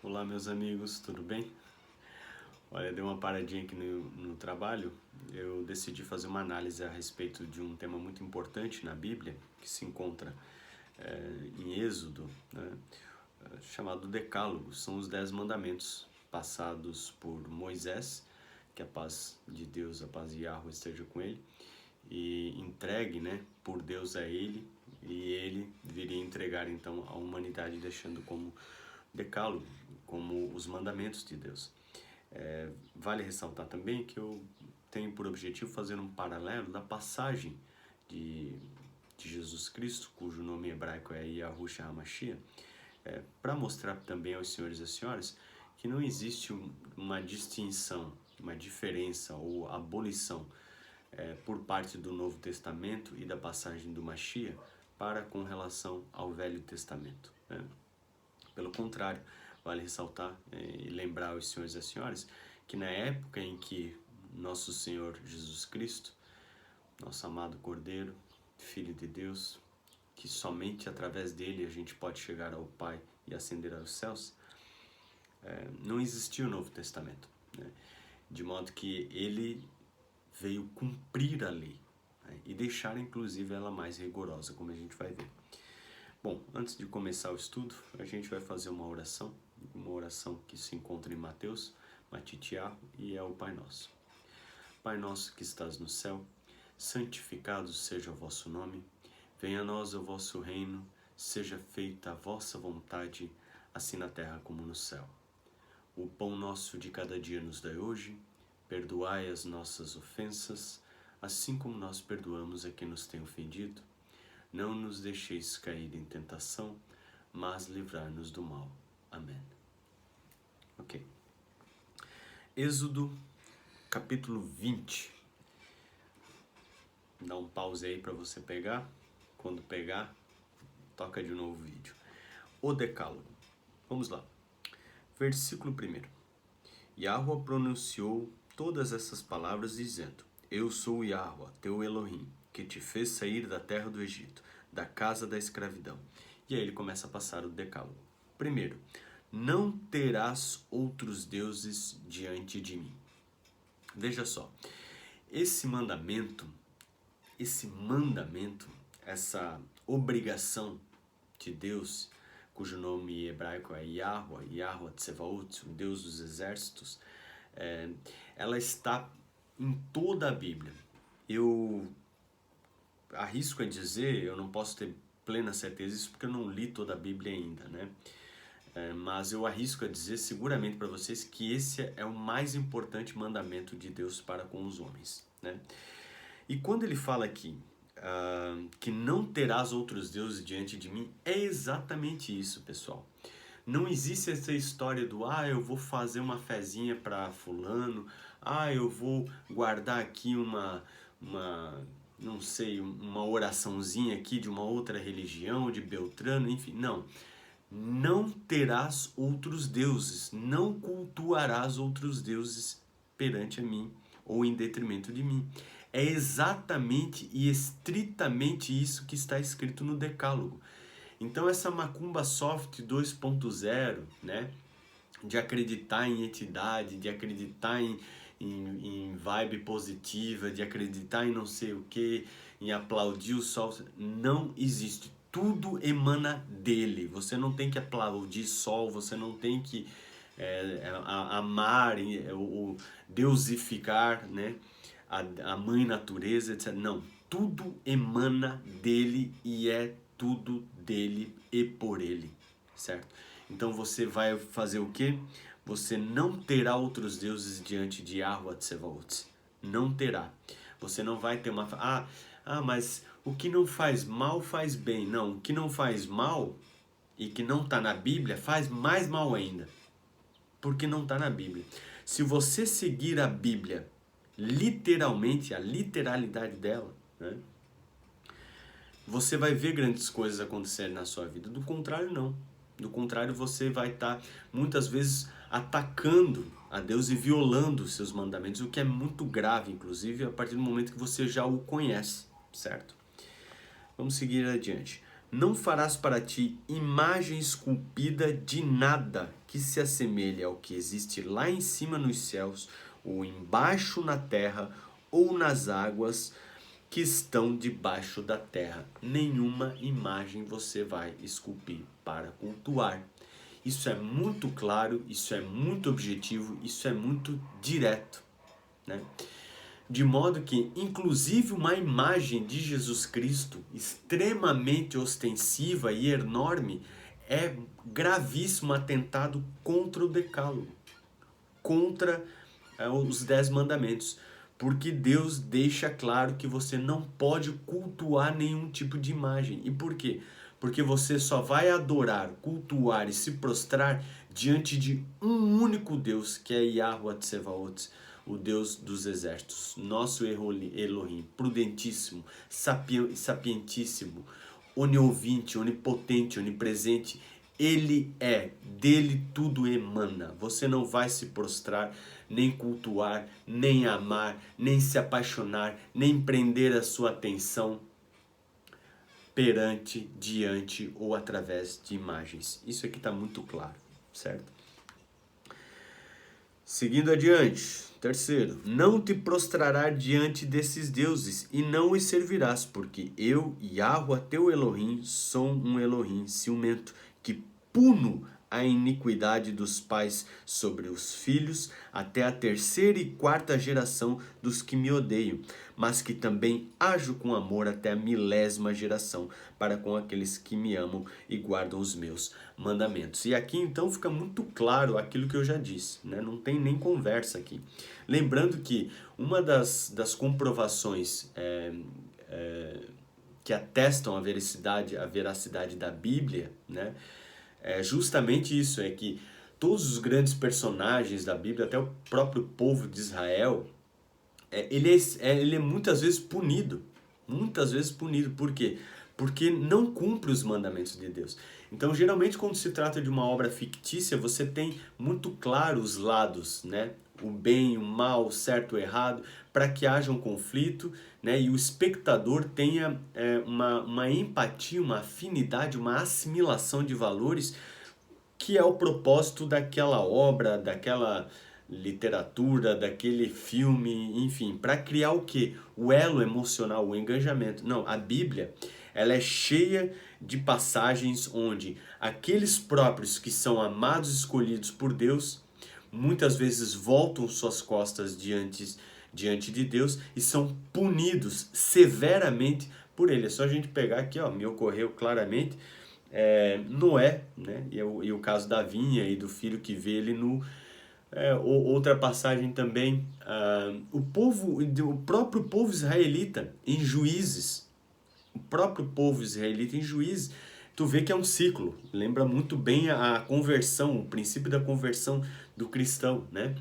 Olá, meus amigos, tudo bem? Olha, dei uma paradinha aqui no trabalho. Eu decidi fazer uma análise a respeito de um tema muito importante na Bíblia, que se encontra em Êxodo, né, chamado Decálogo. São os 10 mandamentos passados por Moisés, que a paz de Deus, a paz de Yahweh esteja com ele, e entregue, né, por Deus a ele, e ele viria entregar então a humanidade, deixando como decálogo, como os mandamentos de Deus. Vale ressaltar também que eu tenho por objetivo fazer um paralelo da passagem de, de Jesus Cristo, cujo nome hebraico é Yahushua HaMashiach, para mostrar também aos senhores e às senhoras que não existe uma distinção, uma diferença ou abolição por parte do Novo Testamento e da passagem do Mashiach para com relação ao Velho Testamento, né? Pelo contrário, vale ressaltar e lembrar aos senhores e às senhoras que na época em que nosso Senhor Jesus Cristo, nosso amado Cordeiro, Filho de Deus, que somente através dele a gente pode chegar ao Pai e ascender aos céus, não existia o Novo Testamento, né? De modo que ele veio cumprir a lei, né? E deixar inclusive ela mais rigorosa, como a gente vai ver. Bom, antes de começar o estudo, a gente vai fazer uma oração que se encontra em Mateus, Matitiahu, e é o Pai Nosso. Pai nosso que estás no céu, santificado seja o vosso nome, venha a nós o vosso reino, seja feita a vossa vontade, assim na terra como no céu. O pão nosso de cada dia nos dai hoje, perdoai as nossas ofensas, assim como nós perdoamos a quem nos tem ofendido. Não nos deixeis cair em tentação, mas livrai-nos do mal. Amém. Ok. Êxodo, capítulo 20. Dá um pause aí para você pegar. Quando pegar, toca de novo o vídeo. O Decálogo. Vamos lá. Versículo 1. Yahweh pronunciou todas essas palavras dizendo: Eu sou Yahweh, teu Elohim, que te fez sair da terra do Egito, da casa da escravidão. E aí ele começa a passar o decálogo. Primeiro, não terás outros deuses diante de mim. Veja só, esse mandamento, essa obrigação de Deus, cujo nome hebraico é Yahweh, Yahweh Tsevaot, o Deus dos exércitos, ela está em toda a Bíblia. Eu arrisco a dizer, eu não posso ter plena certeza disso porque eu não li toda a Bíblia ainda, né? Mas eu arrisco a dizer seguramente para vocês que esse é o mais importante mandamento de Deus para com os homens, né? E quando ele fala aqui que não terás outros deuses diante de mim, é exatamente isso, pessoal. Não existe essa história do eu vou fazer uma fezinha para fulano, eu vou guardar aqui não sei, uma oraçãozinha aqui de uma outra religião, de Beltrano, enfim, não. Não terás outros deuses, não cultuarás outros deuses perante a mim ou em detrimento de mim. É exatamente e estritamente isso que está escrito no Decálogo. Então essa macumba soft 2.0, né, de acreditar em entidade, de acreditar em vibe positiva, de acreditar em não sei o que, em aplaudir o sol, não existe. Tudo emana dele. Você não tem que aplaudir sol, você não tem que amar ou deusificar, né, a mãe natureza, etc. Não, tudo emana dele e é tudo dele e por ele, certo? Então você vai fazer o quê? Você não terá outros deuses diante de Yahweh Tsevaot. Não terá. Você não vai ter uma... mas o que não faz mal faz bem. Não, o que não faz mal e que não está na Bíblia faz mais mal ainda. Porque não está na Bíblia. Se você seguir a Bíblia literalmente, a literalidade dela, né, você vai ver grandes coisas acontecerem na sua vida. Do contrário, não. Do contrário, você vai estar muitas vezes atacando a Deus e violando os seus mandamentos, o que é muito grave, inclusive, a partir do momento que você já o conhece, certo? Vamos seguir adiante. Não farás para ti imagem esculpida de nada que se assemelhe ao que existe lá em cima nos céus, ou embaixo na terra, ou nas águas que estão debaixo da terra. Nenhuma imagem você vai esculpir para cultuar. Isso é muito claro, isso é muito objetivo, isso é muito direto, né? De modo que, inclusive, uma imagem de Jesus Cristo extremamente ostensiva e enorme é gravíssimo atentado contra o Decálogo, contra os 10 mandamentos, porque Deus deixa claro que você não pode cultuar nenhum tipo de imagem. E por quê? Porque você só vai adorar, cultuar e se prostrar diante de um único Deus, que é Yahweh Tsevaot, o Deus dos exércitos, nosso Elohim, prudentíssimo, sapientíssimo, oniovinte, onipotente, onipresente. Ele é, dele tudo emana. Você não vai se prostrar, nem cultuar, nem amar, nem se apaixonar, nem prender a sua atenção perante, diante ou através de imagens. Isso aqui está muito claro, certo? Seguindo adiante, terceiro, não te prostrarás diante desses deuses e não os servirás, porque eu, Yahweh, teu Elohim, sou um Elohim ciumento, que puno a iniquidade dos pais sobre os filhos até a terceira e quarta geração dos que me odeiam, mas que também ajo com amor até a 1000ª geração para com aqueles que me amam e guardam os meus mandamentos. E aqui então fica muito claro aquilo que eu já disse, né? Não tem nem conversa aqui. Lembrando que uma das comprovações que atestam a veracidade da Bíblia, né? É justamente isso, é que todos os grandes personagens da Bíblia, até o próprio povo de Israel, ele é muitas vezes punido. Muitas vezes punido. Por quê? Porque não cumpre os mandamentos de Deus. Então, geralmente, quando se trata de uma obra fictícia, você tem muito claro os lados, né? O bem, o mal, o certo, o errado, para que haja um conflito, né? E o espectador tenha uma empatia, uma afinidade, uma assimilação de valores, que é o propósito daquela obra, daquela literatura, daquele filme, enfim, para criar o quê? O elo emocional, o engajamento. Não, a Bíblia, ela é cheia de passagens onde aqueles próprios que são amados e escolhidos por Deus, muitas vezes voltam suas costas diante de Deus e são punidos severamente por ele. É só a gente pegar aqui, ó, me ocorreu claramente, Noé, né? E o caso da vinha e do filho que vê ele nu. Outra passagem também, o próprio povo israelita em Juízes, o próprio povo israelita em Juízes, tu vê que é um ciclo, lembra muito bem a conversão, o princípio da conversão do cristão, né?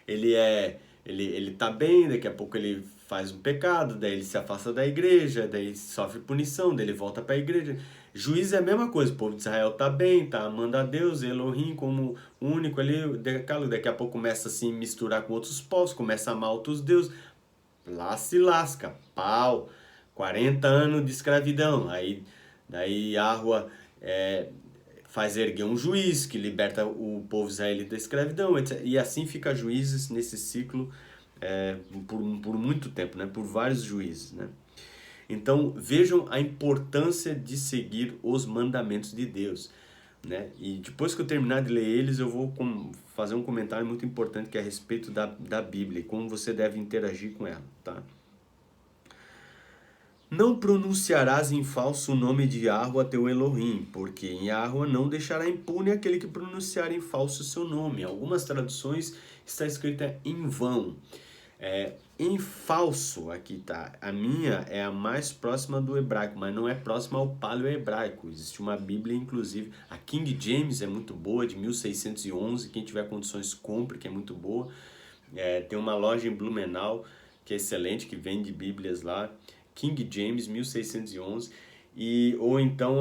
Ele tá bem, daqui a pouco ele faz um pecado, daí ele se afasta da igreja, daí sofre punição, daí ele volta para a igreja. Juiz é a mesma coisa, o povo de Israel tá bem, tá amando a Deus, Elohim como único ali, daqui a pouco começa a se misturar com outros povos, começa a amar outros deuses, lá se lasca, pau, 40 anos de escravidão, daí Yahweh faz erguer um juiz que liberta o povo israelita da escravidão, etc. E assim fica Juízes nesse ciclo por muito tempo, né? Por vários juízes, né? Então vejam a importância de seguir os mandamentos de Deus, né? E depois que eu terminar de ler eles, eu vou fazer um comentário muito importante que é a respeito da Bíblia e como você deve interagir com ela, tá? Não pronunciarás em falso o nome de Yahweh teu Elohim, porque em Yahweh não deixará impune aquele que pronunciar em falso o seu nome. Em algumas traduções está escrita em vão. Em falso, aqui tá. A minha é a mais próxima do hebraico, mas não é próxima ao paleo-hebraico. Existe uma Bíblia, inclusive, a King James é muito boa, de 1611. Quem tiver condições, compre, que é muito boa. Tem uma loja em Blumenau, que é excelente, que vende Bíblias lá. King James, 1611. Ou então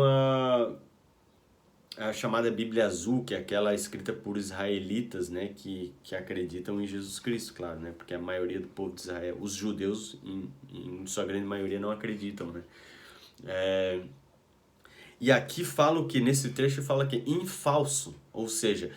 a chamada Bíblia Azul, que é aquela escrita por israelitas, né, que acreditam em Jesus Cristo, claro, né, porque a maioria do povo de Israel, os judeus, em sua grande maioria, não acreditam, né. E aqui fala o que? Nesse trecho fala que em falso, ou seja,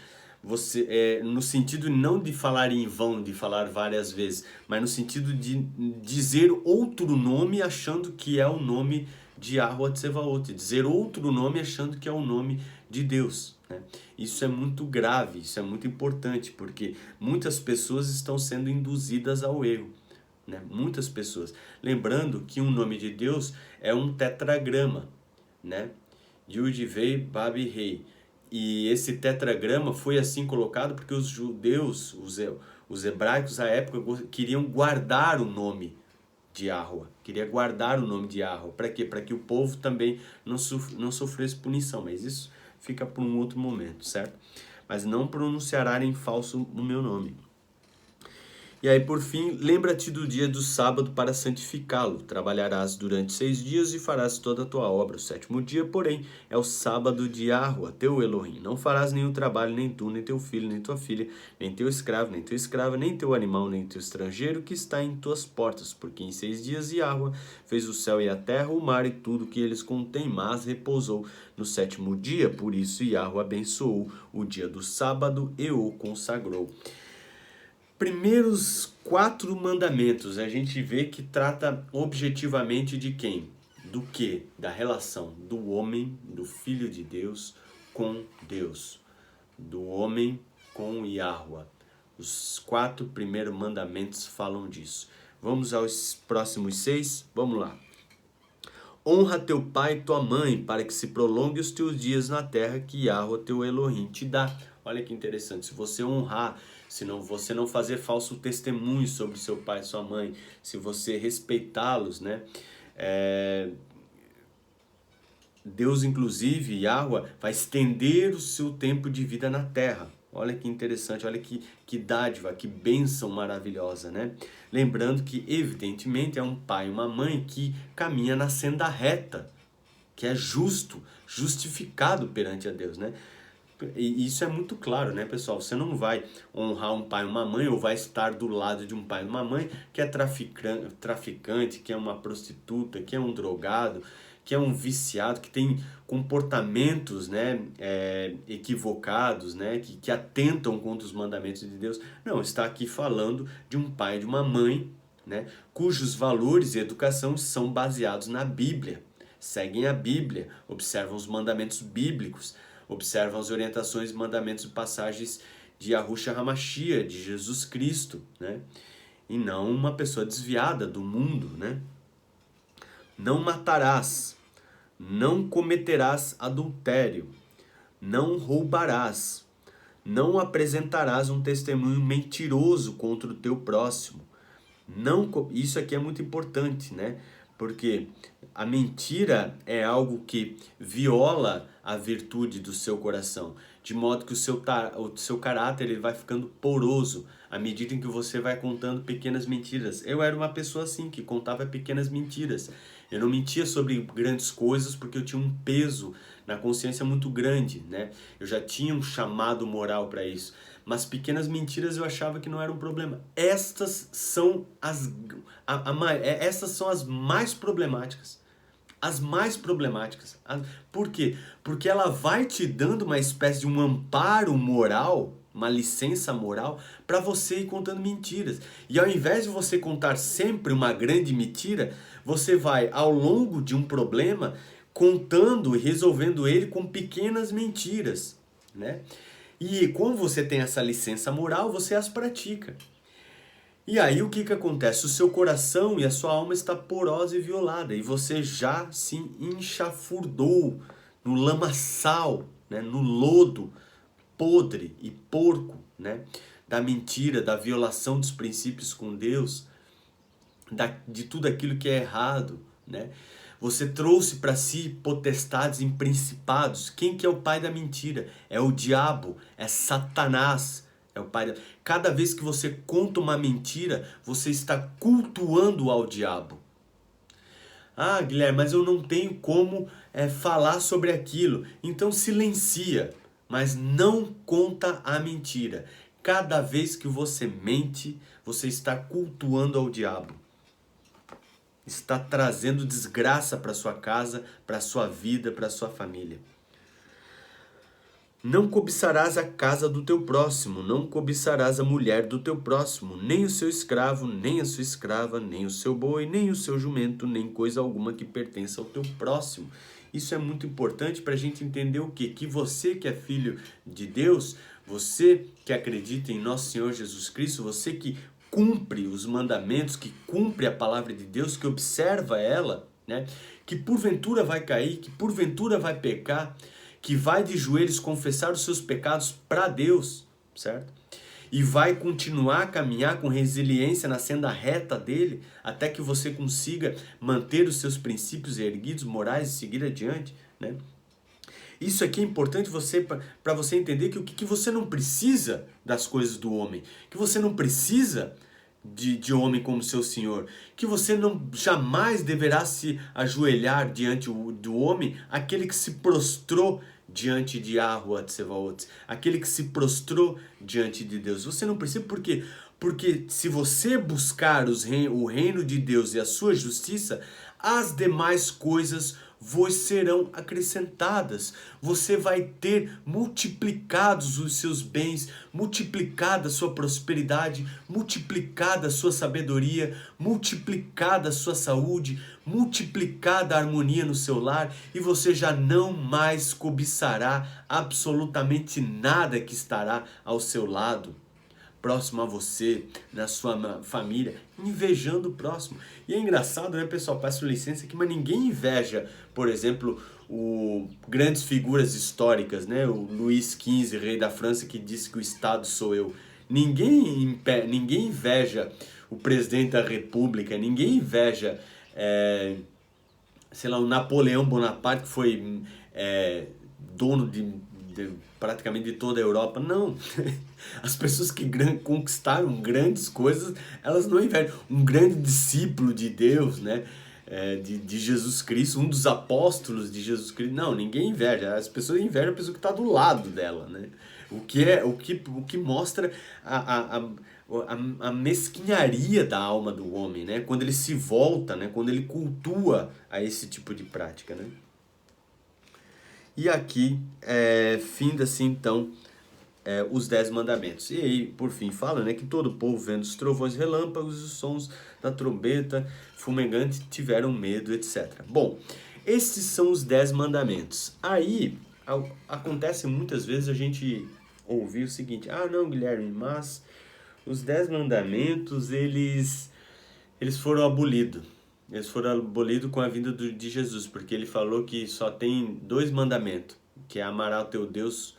você no sentido não de falar em vão, de falar várias vezes, mas no sentido de dizer outro nome achando que é o nome de Yahweh Tsevaot, dizer outro nome achando que é o nome de Deus, né? Isso é muito grave, isso é muito importante, porque muitas pessoas estão sendo induzidas ao erro, né? Muitas pessoas. Lembrando que o nome de Deus é um tetragrama, né? Yud, Vei, Bab, Rei. E esse tetragrama foi assim colocado porque os judeus, os hebraicos à época queriam guardar o nome de Yahweh. Queria guardar o nome de Yahweh. Para quê? Para que o povo também não sofresse punição. Mas isso fica para um outro momento, certo? Mas não pronunciará em falso o meu nome. E aí, por fim, lembra-te do dia do sábado para santificá-lo. Trabalharás durante 6 dias e farás toda a tua obra. O 7º dia, porém, é o sábado de Yahweh, teu Elohim. Não farás nenhum trabalho, nem tu, nem teu filho, nem tua filha, nem teu escravo, nem tua escrava, nem teu animal, nem teu estrangeiro que está em tuas portas. Porque em 6 dias Yahweh fez o céu e a terra, o mar e tudo que eles contêm, mas repousou no 7º dia. Por isso Yahweh abençoou o dia do sábado e o consagrou. Primeiros 4 mandamentos, a gente vê que trata objetivamente de quem? Do que? Da relação do homem, do Filho de Deus com Deus. Do homem com Yahweh. Os 4 primeiros mandamentos falam disso. Vamos aos próximos 6? Vamos lá. Honra teu pai e tua mãe, para que se prolongue os teus dias na terra que Yahweh teu Elohim te dá. Olha que interessante, se você honrar, se você não fazer falso testemunho sobre seu pai e sua mãe, se você respeitá-los, né? Deus, inclusive, Yahweh, vai estender o seu tempo de vida na terra. Olha que interessante, olha que dádiva, que bênção maravilhosa, né? Lembrando que, evidentemente, é um pai e uma mãe que caminha na senda reta, que é justo, justificado perante a Deus, né? E isso é muito claro, né, pessoal? Você não vai honrar um pai e uma mãe ou vai estar do lado de um pai e uma mãe que é traficante, que é uma prostituta, que é um drogado, que é um viciado, que tem comportamentos, né, equivocados, né, que atentam contra os mandamentos de Deus. Não, está aqui falando de um pai e de uma mãe, né, cujos valores e educação são baseados na Bíblia. Seguem a Bíblia, observam os mandamentos bíblicos, observam as orientações, mandamentos e passagens de Yahushua HaMashiach, de Jesus Cristo, né? E não uma pessoa desviada do mundo, né? Não matarás, não cometerás adultério, não roubarás, não apresentarás um testemunho mentiroso contra o teu próximo. Isso aqui é muito importante, né? Porque a mentira é algo que viola a virtude do seu coração, de modo que o seu caráter ele vai ficando poroso à medida em que você vai contando pequenas mentiras. Eu era uma pessoa assim, que contava pequenas mentiras. Eu não mentia sobre grandes coisas porque eu tinha um peso na consciência muito grande, né? Eu já tinha um chamado moral para isso. Mas pequenas mentiras eu achava que não era um problema. Estas são essas são as mais problemáticas. As mais problemáticas. Por quê? Porque ela vai te dando uma espécie de um amparo moral, uma licença moral, para você ir contando mentiras. E ao invés de você contar sempre uma grande mentira, você vai, ao longo de um problema, contando e resolvendo ele com pequenas mentiras, né? E como você tem essa licença moral, você as pratica. E aí o que acontece? O seu coração e a sua alma está porosa e violada. E você já se enxafurdou no lamaçal, né? No lodo podre e porco, né? Da mentira, da violação dos princípios com Deus, de tudo aquilo que é errado, né? Você trouxe para si potestades em principados. Quem que é o pai da mentira? É o diabo, é Satanás. É o pai. Cada vez que você conta uma mentira, você está cultuando ao diabo. Ah, Guilherme, mas eu não tenho como falar sobre aquilo. Então silencia, mas não conta a mentira. Cada vez que você mente, você está cultuando ao diabo. está trazendo desgraça para sua casa, para sua vida, para sua família. Não cobiçarás a casa do teu próximo, não cobiçarás a mulher do teu próximo, nem o seu escravo, nem a sua escrava, nem o seu boi, nem o seu jumento, nem coisa alguma que pertença ao teu próximo. Isso é muito importante para a gente entender o quê? Que você que é filho de Deus, você que acredita em nosso Senhor Jesus Cristo, você que cumpre os mandamentos, que cumpre a palavra de Deus, que observa ela, né? Que porventura vai cair, que porventura vai pecar, que vai de joelhos confessar os seus pecados para Deus, certo? E vai continuar a caminhar com resiliência na senda reta dele, até que você consiga manter os seus princípios erguidos, morais e seguir adiante, né? Isso aqui é importante para você entender que você não precisa das coisas do homem, que você não precisa de homem como seu senhor, que você não jamais deverá se ajoelhar diante do homem, aquele que se prostrou diante de Yahuwah Tsevaot, aquele que se prostrou diante de Deus. Você não precisa, por quê? Porque se você buscar o reino de Deus e a sua justiça, as demais coisas vos serão acrescentadas. Você vai ter multiplicados os seus bens, multiplicada a sua prosperidade, multiplicada a sua sabedoria, multiplicada a sua saúde, multiplicada a harmonia no seu lar, e você já não mais cobiçará absolutamente nada que estará ao seu lado, próximo a você, na sua família, invejando o próximo. E é engraçado, né, pessoal? Peço licença aqui, mas ninguém inveja, por exemplo, grandes figuras históricas, né? O Luís XV, rei da França, que disse que o Estado sou eu. Ninguém inveja o presidente da República, ninguém inveja, sei lá, o Napoleão Bonaparte, que foi dono de praticamente de toda a Europa. Não, as pessoas que conquistaram grandes coisas, elas não invejam. Um grande discípulo de Deus, né? De Jesus Cristo, um dos apóstolos de Jesus Cristo, não, ninguém inveja. As pessoas invejam a pessoa que está do lado dela, né? O que mostra a mesquinharia da alma do homem, né? Quando ele se volta, né? Quando ele cultua a esse tipo de prática, né? E aqui, finda-se então os 10 mandamentos. E aí, por fim, fala, né, que todo o povo, vendo os trovões, relâmpagos, os sons da trombeta fumegante, tiveram medo, etc. Bom, esses são os 10 mandamentos. Aí, acontece muitas vezes a gente ouvir o seguinte: ah, não, Guilherme, mas os 10 mandamentos, eles foram abolidos. Eles foram abolidos com a vinda de Jesus, porque ele falou que só tem 2 mandamentos, que é amar ao teu Deus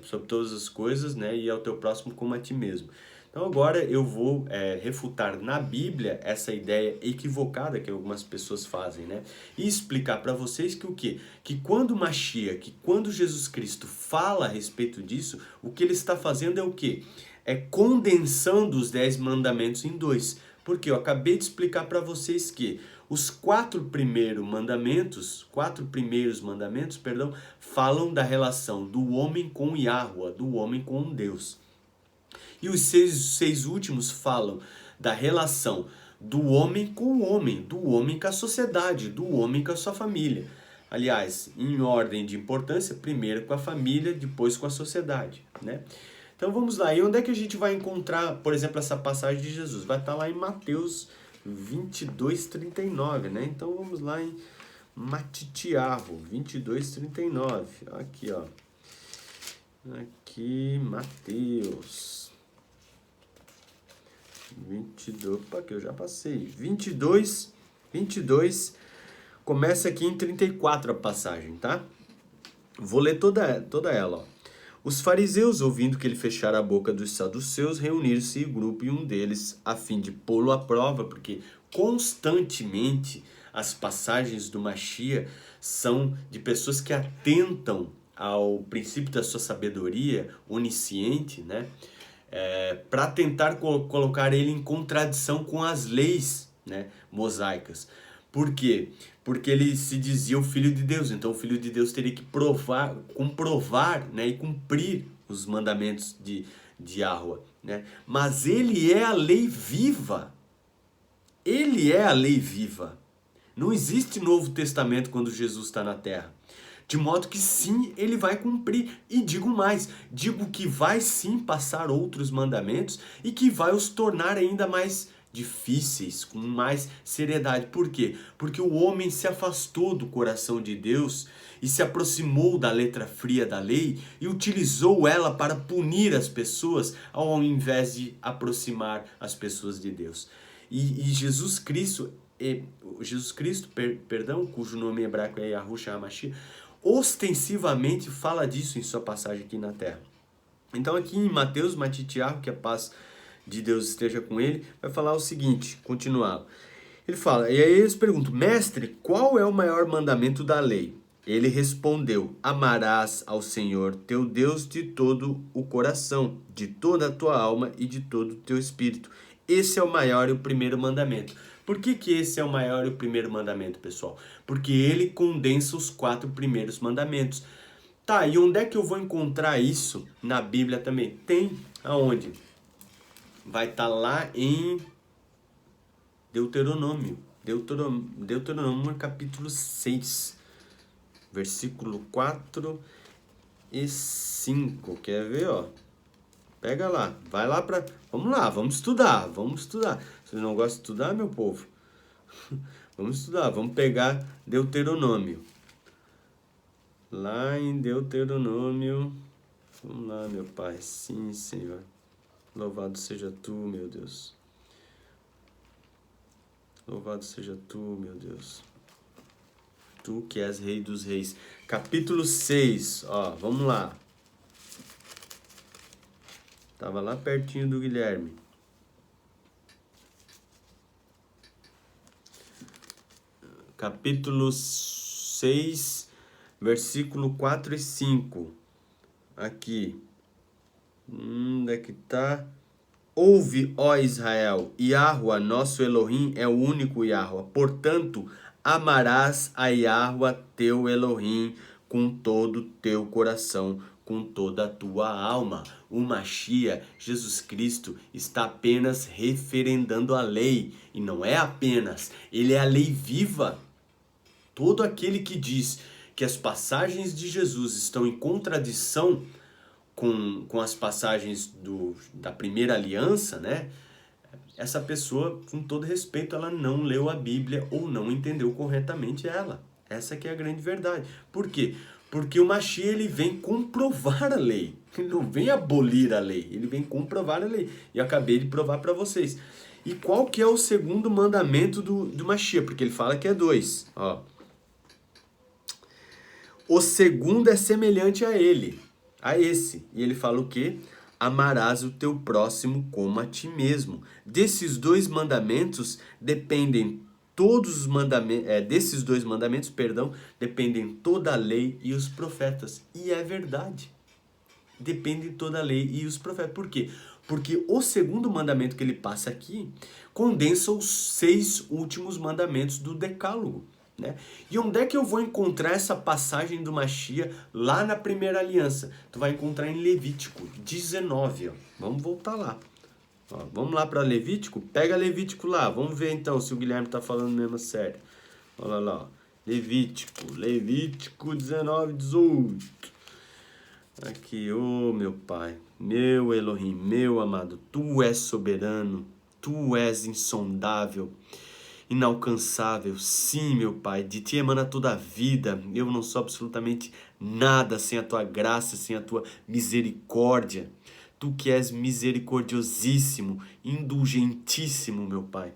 sobre todas as coisas, né, e ao teu próximo como a ti mesmo. Então agora eu vou refutar na Bíblia essa ideia equivocada que algumas pessoas fazem, né, e explicar para vocês que o quê? Que quando Mashiach, que quando Jesus Cristo fala a respeito disso, o que ele está fazendo é o quê? É condensando os 10 mandamentos em 2. Porque eu acabei de explicar para vocês que os 4 primeiros mandamentos, falam da relação do homem com Yahuwah, do homem com Deus. E os 6 últimos falam da relação do homem com o homem, do homem com a sociedade, do homem com a sua família. Aliás, em ordem de importância, primeiro com a família, depois com a sociedade, né? Então vamos lá, e onde é que a gente vai encontrar, por exemplo, essa passagem de Jesus? Vai estar lá em Mateus 22:39, né? Então vamos lá em Matitiarro 22:39. Aqui, ó. Aqui, Mateus 22, opa, que eu já passei. 22, começa aqui em 34 a passagem, tá? Vou ler toda ela, ó. Os fariseus, ouvindo que ele fechara a boca dos saduceus, reuniram-se em grupo, e um deles, a fim de pô-lo à prova, porque constantemente as passagens do Mashiach são de pessoas que atentam ao princípio da sua sabedoria onisciente, né? Para tentar colocar ele em contradição com as leis, né, mosaicas. Por quê? Porque ele se dizia o Filho de Deus, então o Filho de Deus teria que comprovar, né, e cumprir os mandamentos de Yahuwah, né? Mas ele é a lei viva. ele é a lei viva. Não existe Novo Testamento quando Jesus está na terra. De modo que sim, ele vai cumprir. E digo mais, digo que vai sim passar outros mandamentos e que vai os tornar ainda mais difíceis, com mais seriedade. Por quê? Porque o homem se afastou do coração de Deus e se aproximou da letra fria da lei e utilizou ela para punir as pessoas ao invés de aproximar as pessoas de Deus. E Jesus Cristo, cujo nome hebraico é Yahushua HaMashiach, ostensivamente fala disso em sua passagem aqui na terra. Então aqui em Mateus Matitiarro, que a paz de Deus esteja com ele, vai falar o seguinte, continuar. Ele fala, e aí eles perguntam, mestre, qual é o maior mandamento da lei? Ele respondeu, amarás ao Senhor teu Deus de todo o coração, de toda a tua alma e de todo o teu espírito. Esse é o maior e o primeiro mandamento. Por que esse é o maior e o primeiro mandamento, pessoal? Porque ele condensa os 4 primeiros mandamentos. Tá, e onde é que eu vou encontrar isso na Bíblia também? Tem, aonde? Vai estar lá em Deuteronômio capítulo 6, versículo 4 e 5. Quer ver, ó? Pega lá, vai lá para... Vamos lá, vamos estudar. Vocês não gostam de estudar, meu povo? Vamos estudar, vamos pegar Deuteronômio. Lá em Deuteronômio... Vamos lá, meu Pai. Sim, Senhor. Louvado seja Tu, meu Deus. Louvado seja Tu, meu Deus. Tu que és Rei dos Reis. Capítulo 6, ó, vamos lá. Tava lá pertinho do Guilherme. Capítulo 6, versículo 4 e 5. Aqui. Onde é que tá? Ouve, ó Israel, Yahuwá, nosso Elohim, é o único Yahuwá. Portanto, amarás a Yahuwá, teu Elohim, com todo o teu coração, com toda a tua alma. O Mashiach, Jesus Cristo, está apenas referendando a lei. E não é apenas, ele é a lei viva. Todo aquele que diz que as passagens de Jesus estão em contradição com as passagens da primeira aliança, né? Essa pessoa, com todo respeito, ela não leu a Bíblia ou não entendeu corretamente ela. Essa que é a grande verdade. Por quê? Porque o Mashiach, ele vem comprovar a lei. Ele não vem abolir a lei, ele vem comprovar a lei. E eu acabei de provar para vocês. E qual que é o segundo mandamento do Mashiach? Porque ele fala que é 2. Ó. O segundo é semelhante a ele, a esse. E ele fala o quê? Amarás o teu próximo como a ti mesmo. Desses 2 mandamentos dependem todos os mandamentos, desses 2 mandamentos, dependem toda a lei e os profetas. E é verdade. Depende toda a lei e os profetas. Por quê? Porque o segundo mandamento que ele passa aqui condensa os 6 últimos mandamentos do Decálogo. Né? E onde é que eu vou encontrar essa passagem do Mashiach lá na primeira aliança? Tu vai encontrar em Levítico 19. Ó. Vamos voltar lá. Ó, vamos lá para Levítico? Pega Levítico lá. Vamos ver então se o Guilherme está falando mesmo sério. Olha lá. Ó. Levítico 19, 18. Aqui, ô meu Pai, meu Elohim, meu amado. Tu és soberano. Tu és insondável, inalcançável. Sim, meu Pai, de Ti emana toda a vida. Eu não sou absolutamente nada sem a Tua graça, sem a Tua misericórdia. Tu que és misericordiosíssimo, indulgentíssimo, meu Pai.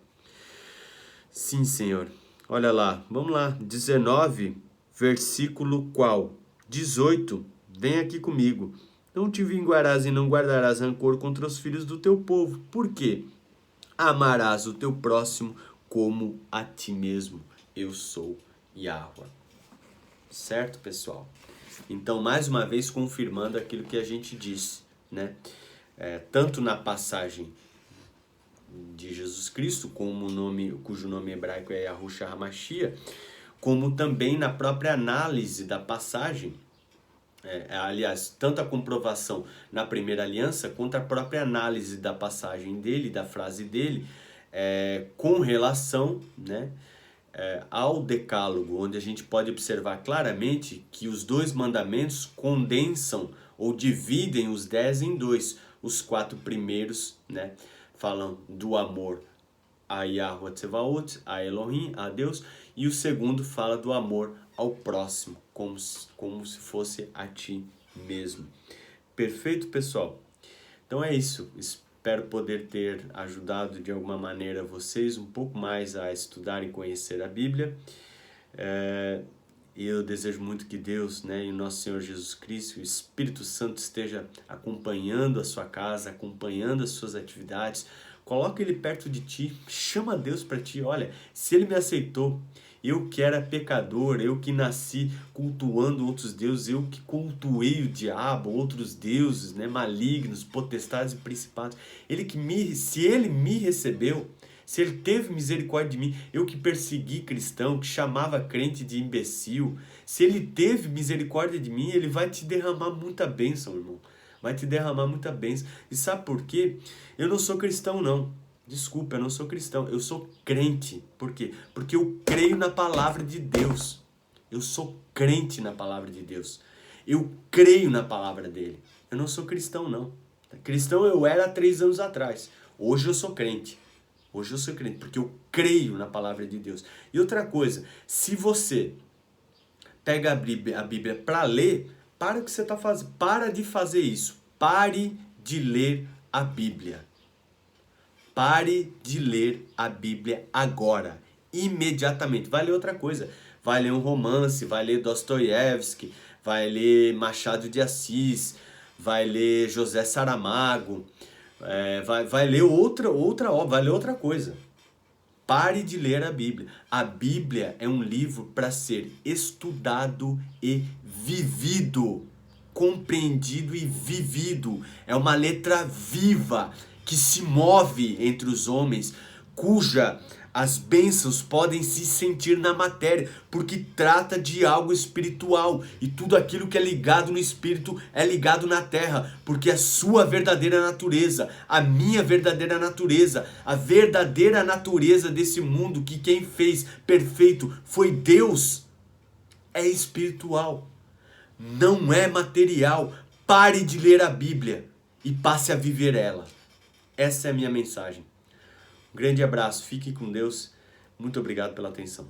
Sim, Senhor. Olha lá, vamos lá. 19, versículo qual? 18. Vem aqui comigo. Não te vingarás e não guardarás rancor contra os filhos do teu povo. Por quê? Amarás o teu próximo como a ti mesmo. Eu sou Yahuwá. Certo, pessoal? Então, mais uma vez, confirmando aquilo que a gente disse, né? Tanto na passagem de Jesus Cristo, cujo nome hebraico é Yahushua HaMashiach, como também na própria análise da passagem, aliás, tanto a comprovação na primeira aliança, quanto a própria análise da passagem dele, da frase dele, com relação, né, ao decálogo, onde a gente pode observar claramente que os 2 mandamentos condensam ou dividem os 10 em 2. Os 4 primeiros, né, falam do amor a Yahweh Tsevaot, a Elohim, a Deus, e o segundo fala do amor ao próximo, como se fosse a ti mesmo. Perfeito, pessoal? Então é isso. Espero poder ter ajudado de alguma maneira vocês um pouco mais a estudar e conhecer a Bíblia. E eu desejo muito que Deus, né, e o nosso Senhor Jesus Cristo, o Espírito Santo esteja acompanhando a sua casa, acompanhando as suas atividades. Coloca Ele perto de ti, chama Deus para ti. Olha, se Ele me aceitou, eu que era pecador, eu que nasci cultuando outros deuses, eu que cultuei o diabo, outros deuses, né, malignos, potestades e principados. Se Ele me recebeu, se Ele teve misericórdia de mim, eu que persegui cristão, que chamava crente de imbecil, se Ele teve misericórdia de mim, Ele vai te derramar muita bênção, irmão. Vai te derramar muita bênção. E sabe por quê? Eu não sou cristão, não. Desculpa, eu não sou cristão. Eu sou crente. Por quê? Porque eu creio na palavra de Deus. Eu sou crente na palavra de Deus. Eu creio na palavra dele. Eu não sou cristão, não. Cristão eu era há 3 anos atrás. Hoje eu sou crente. Hoje eu sou crente, porque eu creio na palavra de Deus. E outra coisa, se você pega a Bíblia para ler, para o que você está fazendo. Para de fazer isso. Pare de ler a Bíblia. Pare de ler a Bíblia agora. Imediatamente. Vai ler outra coisa. Vai ler um romance, vai ler Dostoiévski, vai ler Machado de Assis, vai ler José Saramago, vai ler outra obra, vai ler outra coisa. Pare de ler a Bíblia. A Bíblia é um livro para ser estudado e vivido. Compreendido e vivido. É uma letra viva que se move entre os homens, cuja as bênçãos podem se sentir na matéria, porque trata de algo espiritual, e tudo aquilo que é ligado no espírito é ligado na terra, porque a sua verdadeira natureza, a minha verdadeira natureza, a verdadeira natureza desse mundo que quem fez perfeito foi Deus, é espiritual, não é material. Pare de ler a Bíblia e passe a viver ela. Essa é a minha mensagem. Um grande abraço, fique com Deus. Muito obrigado pela atenção.